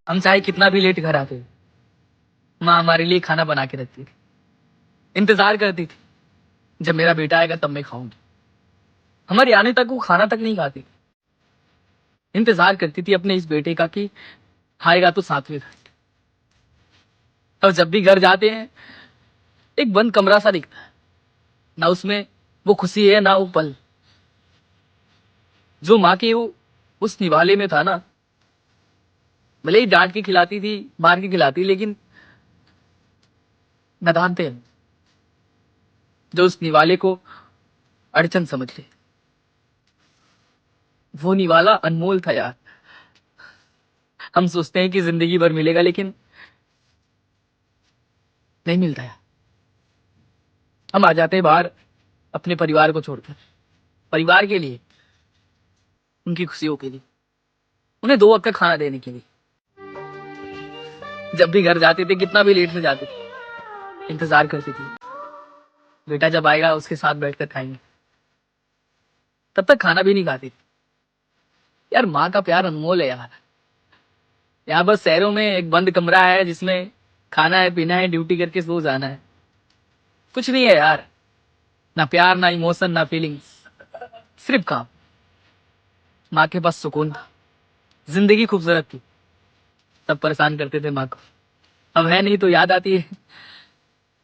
हम चाहे कितना भी लेट घर आते, माँ हमारे लिए खाना बना के रखती थी, इंतजार करती थी जब मेरा बेटा आएगा तब मैं खाऊंगी। हमारे आने तक वो खाना तक नहीं खाती, इंतजार करती थी अपने इस बेटे का कि आएगा तो साथ में खाएंगे। और जब भी घर जाते हैं एक बंद कमरा सा दिखता है, ना उसमें वो खुशी है ना वो पल जो माँ के वो उस निवाले में था ना। भले ही डांट के खिलाती थी, मार के खिलाती, लेकिन नादान थे हम, जो उस निवाले को अड़चन समझ ले। वो निवाला अनमोल था यार। हम सोचते हैं कि जिंदगी भर मिलेगा, लेकिन नहीं मिलता यार। हम आ जाते हैं बाहर अपने परिवार को छोड़कर, परिवार के लिए, उनकी खुशियों के लिए, उन्हें दो वक्त का खाना देने के लिए। जब भी घर जाते थे, कितना भी लेट से जाते थे, इंतजार करती थी बेटा जब आएगा उसके साथ बैठकर खाएंगे। तब तक खाना भी नहीं खाती थी यार। माँ का प्यार अनमोल है यार। यहाँ बस शहरों में एक बंद कमरा है जिसमें खाना है, पीना है, ड्यूटी करके सो जाना है। कुछ नहीं है यार, ना प्यार, ना इमोशन, ना फीलिंग्स, सिर्फ काम। माँ के पास सुकून था, जिंदगी खूबसूरत थी। सब परेशान करते थे माँ को, अब है नहीं तो याद आती है